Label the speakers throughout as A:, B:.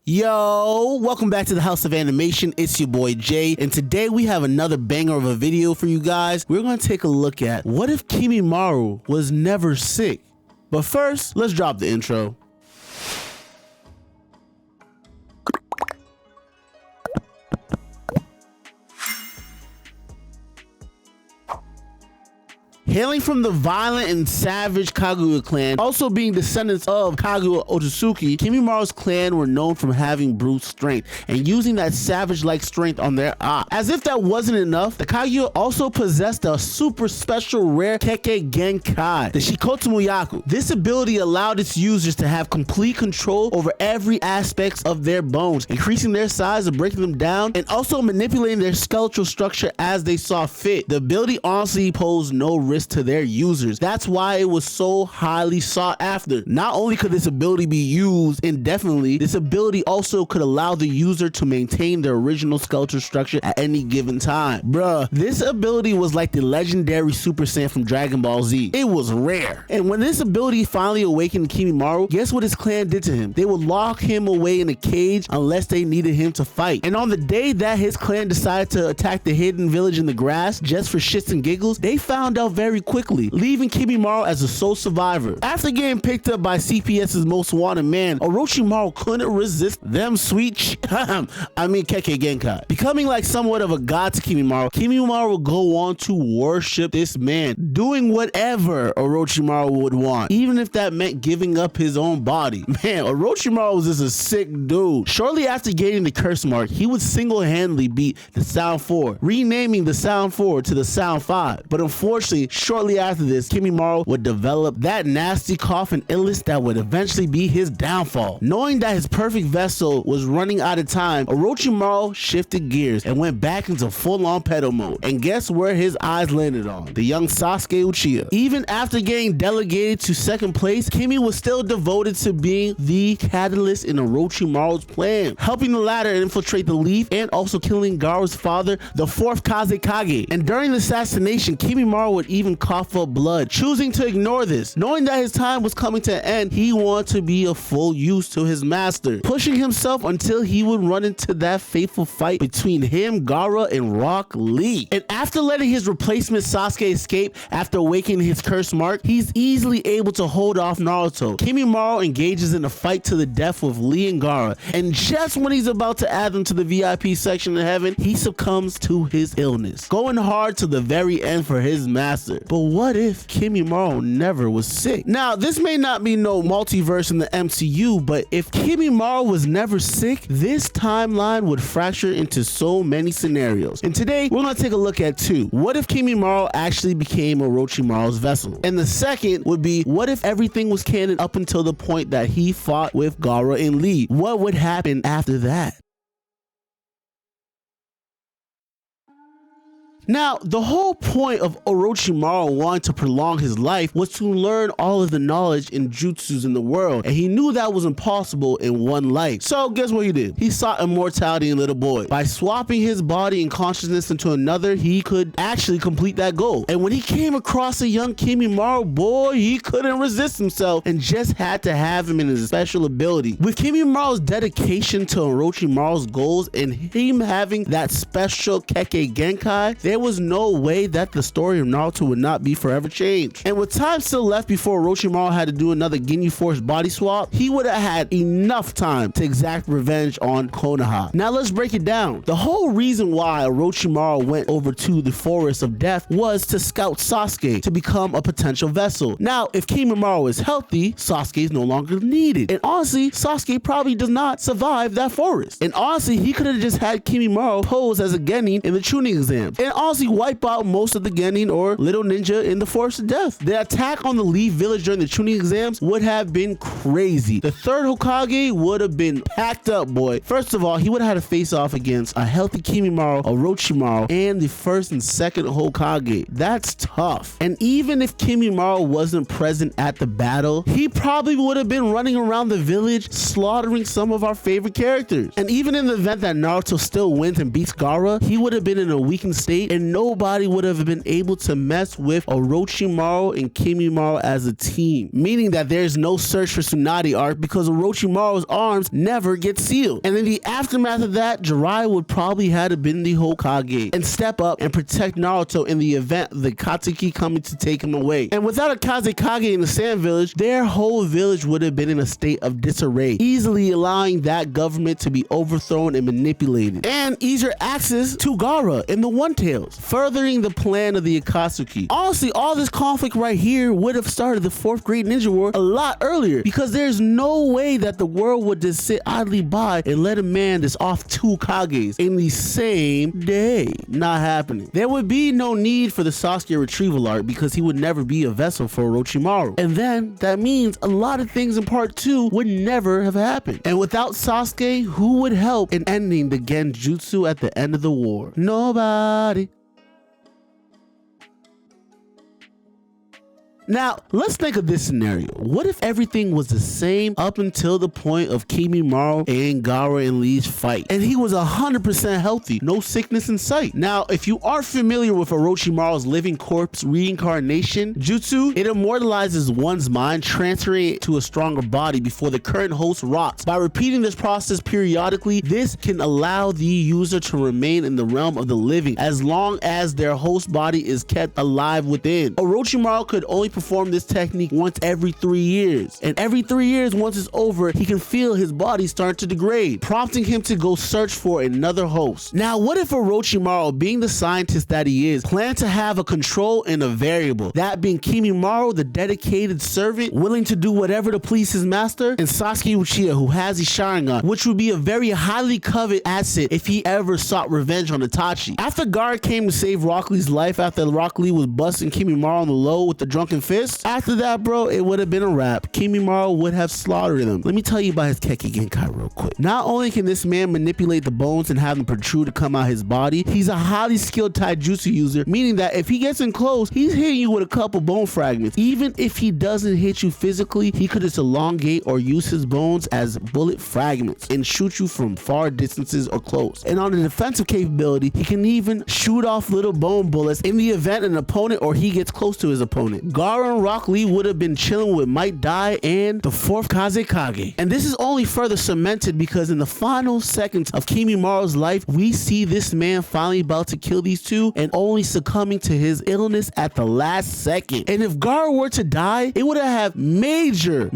A: Yo, welcome back to the House of Animation. It's your boy Jay, and today we have another banger of a video for you guys. We're going to take a look at what if Kimimaro was never sick. But first, let's drop the intro. Hailing from the violent and savage Kaguya clan, also being descendants of Kaguya Otsutsuki, Kimimaro's clan were known for having brute strength and using that savage-like strength on their eye. As if that wasn't enough, the Kaguya also possessed a super special rare Kekkei Genkai, the Shikotsu Muyaku. This ability allowed its users to have complete control over every aspect of their bones, increasing their size and breaking them down, and also manipulating their skeletal structure as they saw fit. The ability honestly posed no risk to their users. That's why it was so highly sought after. Not only could this ability be used indefinitely, this ability also could allow the user to maintain their original skeletal structure at any given time. Bruh, this ability was like the legendary Super Saiyan from Dragon Ball Z. It was rare. And when this ability finally awakened Kimimaro, guess what his clan did to him? They would lock him away in a cage unless they needed him to fight. And on the day that his clan decided to attack the hidden village in the grass just for shits and giggles, they found out very quickly, leaving Kimimaro as a sole survivor. After getting picked up by CPS's most wanted man, Orochimaru couldn't resist them sweet Kekkei Genkai. Becoming like somewhat of a god to Kimimaro, Kimimaro would go on to worship this man, doing whatever Orochimaru would want, even if that meant giving up his own body. Man, Orochimaru was just a sick dude. Shortly after getting the curse mark, he would single-handedly beat the Sound 4, renaming the Sound 4 to the Sound 5. But unfortunately, shortly after this, Kimimaro would develop that nasty cough and illness that would eventually be his downfall. Knowing that his perfect vessel was running out of time, Orochimaru shifted gears and went back into full-on pedo mode. And guess where his eyes landed on? The young Sasuke Uchiha. Even after getting delegated to second place, Kimi was still devoted to being the catalyst in Orochimaru's plan, helping the latter infiltrate the Leaf and also killing Gaara's father, the fourth Kazekage. And during the assassination, Kimimaro would even cough up blood, choosing to ignore this. Knowing that his time was coming to an end, he wanted to be of full use to his master, pushing himself until he would run into that fateful fight between him, Gaara, and Rock Lee. And after letting his replacement Sasuke escape after awakening his curse mark, he's easily able to hold off Naruto. Kimimaro engages in a fight to the death with Lee and Gaara, and just when he's about to add them to the VIP section of heaven, he succumbs to his illness, going hard to the very end for his master. But what if Kimimaro never was sick? Now, this may not be no multiverse in the MCU, but if Kimimaro was never sick, this timeline would fracture into so many scenarios. And today, we're going to take a look at two. What if Kimimaro actually became Orochimaru's vessel? And the second would be, what if everything was canon up until the point that he fought with Gaara and Lee? What would happen after that? Now, the whole point of Orochimaru wanting to prolong his life was to learn all of the knowledge and jutsus in the world, and he knew that was impossible in one life. So guess what he did? He sought immortality in little boy. By swapping his body and consciousness into another, he could actually complete that goal. And when he came across a young Kimimaro, boy, he couldn't resist himself and just had to have him in his special ability. With Kimimaro's dedication to Orochimaru's goals and him having that special Kekkei Genkai, there was no way that the story of Naruto would not be forever changed. And with time still left before Orochimaru had to do another Ginyu Force body swap, he would have had enough time to exact revenge on Konoha. Now let's break it down. The whole reason why Orochimaru went over to the Forest of Death was to scout Sasuke to become a potential vessel. Now, if Kimimaro is healthy, Sasuke is no longer needed. And honestly, Sasuke probably does not survive that forest. And honestly, he could have just had Kimimaro pose as a genin in the tuning exam, and honestly wipe out most of the genin or little ninja in the Forest of Death. The attack on the Leaf village during the tuning exams would have been crazy. The third Hokage would have been packed up, boy. First of all, he would have had to face off against a healthy Kimimaro, Orochimaru, and the first and second Hokage. That's tough. And even if Kimimaro wasn't present at the battle, he probably would have been running around the village slaughtering some of our favorite characters. And even in the event that Naruto still wins and beats Gaara, he would have been in a weakened state and nobody would have been able to mess with Orochimaru and Kimimaro as a team, meaning that there's no search for Tsunade arc because Orochimaru's arms never get sealed. And in the aftermath of that, Jiraiya would probably have been the Hokage and step up and protect Naruto in the event of the Katsuki coming to take him away. And without a Kazekage in the Sand Village, their whole village would have been in a state of disarray, easily allowing that government to be overthrown and manipulated, and easier access to Gaara and the One Tails, furthering the plan of the Akatsuki. Honestly, all this conflict right here would have started the Fourth Great Ninja War a lot earlier, because there's no way that the world would just sit idly by and let a man that's off 2 Kages in the same day. Not happening. There would be no need for the Sasuke retrieval arc because he would never be a vessel for Orochimaru. And then that means a lot of things in part 2 would never have happened. And without Sasuke, who would help in ending the Genjutsu at the end of the war? Nobody. Now, let's think of this scenario. What if everything was the same up until the point of Kimimaro and Gaara and Lee's fight, and he was 100% healthy, no sickness in sight? Now, if you aren't familiar with Orochimaru's living corpse reincarnation jutsu, it immortalizes one's mind, transferring it to a stronger body before the current host rots. By repeating this process periodically, this can allow the user to remain in the realm of the living as long as their host body is kept alive within. Orochimaru could only perform this technique once every 3 years, and every 3 years, once it's over, he can feel his body start to degrade, prompting him to go search for another host. Now, what if Orochimaru, being the scientist that he is, planned to have a control and a variable, that being Kimimaro, the dedicated servant willing to do whatever to please his master, and Sasuke Uchiha, who has the Sharingan, which would be a very highly coveted asset if he ever sought revenge on Itachi. After Gaara came to save Rock Lee's life after Rock Lee was busting Kimimaro on the low with the drunken fist, after that, bro, it would have been a wrap. Kimimaro would have slaughtered him. Let me tell you about his Keki Genkai real quick. Not only can this man manipulate the bones and have them protrude to come out his body, he's a highly skilled taijutsu user, meaning that if he gets in close, he's hitting you with a couple bone fragments. Even if he doesn't hit you physically, he could just elongate or use his bones as bullet fragments and shoot you from far distances or close. And on the defensive capability, he can even shoot off little bone bullets in the event an opponent or he gets close to his opponent. Gaara and Rock Lee would have been chilling with Might Dai and the 4th Kazekage. And this is only further cemented because in the final seconds of Kimimaro's life, we see this man finally about to kill these two and only succumbing to his illness at the last second. And if Gaara were to die, it would have major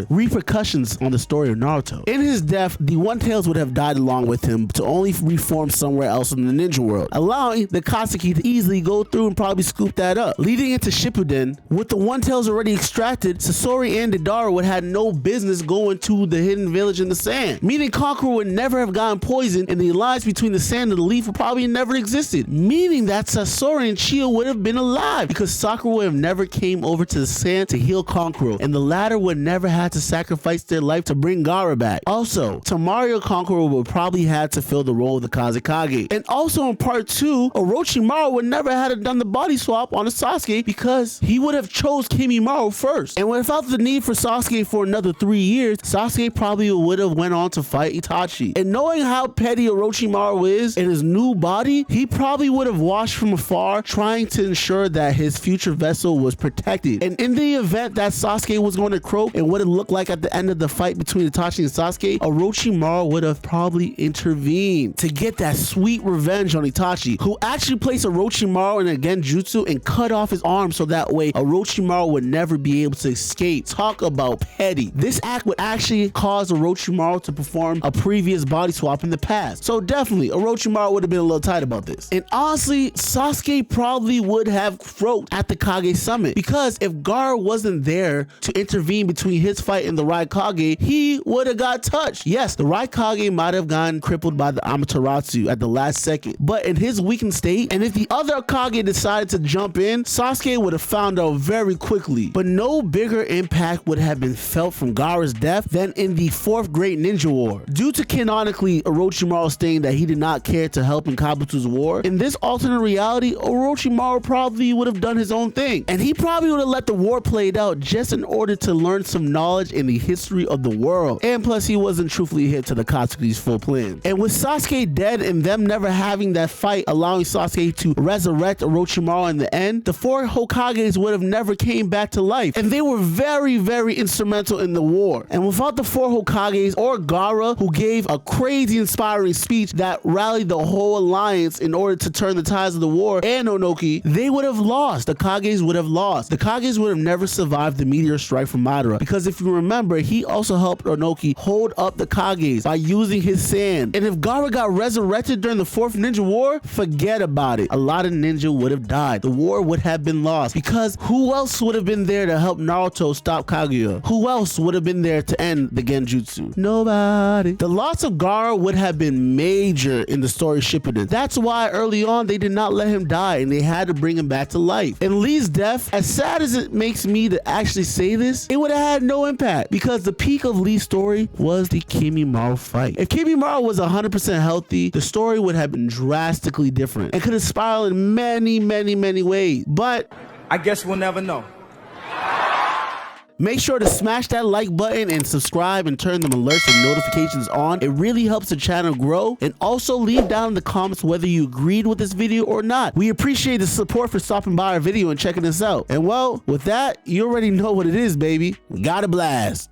A: repercussions on the story of Naruto. In his death, the One Tails would have died along with him to only reform somewhere else in the ninja world, allowing the Katsuki to easily go through and probably scoop that up. Leading into Shippuden, with the One Tails already extracted, Sasori and Deidara would have no business going to the hidden village in the sand, meaning Kankuro would never have gotten poisoned, and the alliance between the sand and the leaf would probably never existed, meaning that Sasori and Chio would have been alive because Sakura would have never came over to the sand to heal Kankuro, and the latter would never have to sacrifice their life to bring Gaara back. Also, Tamario Kankuro would probably have to fill the role of the Kazekage. And also in part 2, Orochimaru would never have done the body swap on a Sasuke because he would have chose Kimimaro first. And without the need for Sasuke for another 3 years, Sasuke probably would have went on to fight Itachi. And knowing how petty Orochimaru is in his new body, he probably would have watched from afar, trying to ensure that his future vessel was protected. And in the event that Sasuke was going to croak and what it looked like at the end of the fight between Itachi and Sasuke, Orochimaru would have probably intervened to get that sweet revenge on Itachi, who actually placed Orochimaru in a Genjutsu and cut off his arm so that way Orochimaru would never be able to escape. Talk about petty. This act would actually cause Orochimaru to perform a previous body swap in the past. So definitely, Orochimaru would have been a little tight about this. And honestly, Sasuke probably would have croaked at the Kage Summit because if Gaara wasn't there to intervene between his fight and the Raikage, he would have got touched. Yes, the Raikage might have gotten crippled by the Amaterasu at the last second, but in his weakened state, and if the other Kage decided to jump in, Sasuke would have found found out very quickly, but no bigger impact would have been felt from Gaara's death than in the 4th Great Ninja War. Due to canonically Orochimaru stating that he did not care to help in Kabuto's war, in this alternate reality, Orochimaru probably would have done his own thing, and he probably would have let the war played out just in order to learn some knowledge in the history of the world. And plus, he wasn't truthfully hip to the Katsuki's full plan. And with Sasuke dead and them never having that fight, allowing Sasuke to resurrect Orochimaru in the end, the 4 Hokages would have never came back to life, and they were very, very instrumental in the war. And without the 4 Hokages or Gaara, who gave a crazy inspiring speech that rallied the whole alliance in order to turn the tides of the war, and Onoki, they would have lost. The Kages would have lost. The Kages would have never survived the meteor strike from Madara, because if you remember, he also helped Onoki hold up the Kages by using his sand. And if Gaara got resurrected during the 4th Ninja War, forget about it. A lot of ninja would have died. The war would have been lost, because who else would have been there to help Naruto stop Kaguya? Who else would have been there to end the Genjutsu? Nobody. The loss of Gaara would have been major in the story Shippuden. That's why early on they did not let him die and they had to bring him back to life. And Lee's death, as sad as it makes me to actually say this, it would have had no impact, because the peak of Lee's story was the Kimimaro fight. If Kimimaro was 100% healthy, the story would have been drastically different and could have spiraled in many, many, many ways. But
B: I guess we'll never know.
A: make sure to smash that like button and subscribe and turn the alerts and notifications on. It really helps the channel grow. And also leave down in the comments whether you agreed with this video or not. We appreciate the support for stopping by our video and checking us out. And well, with that, you already know what it is, baby. Gotta blast.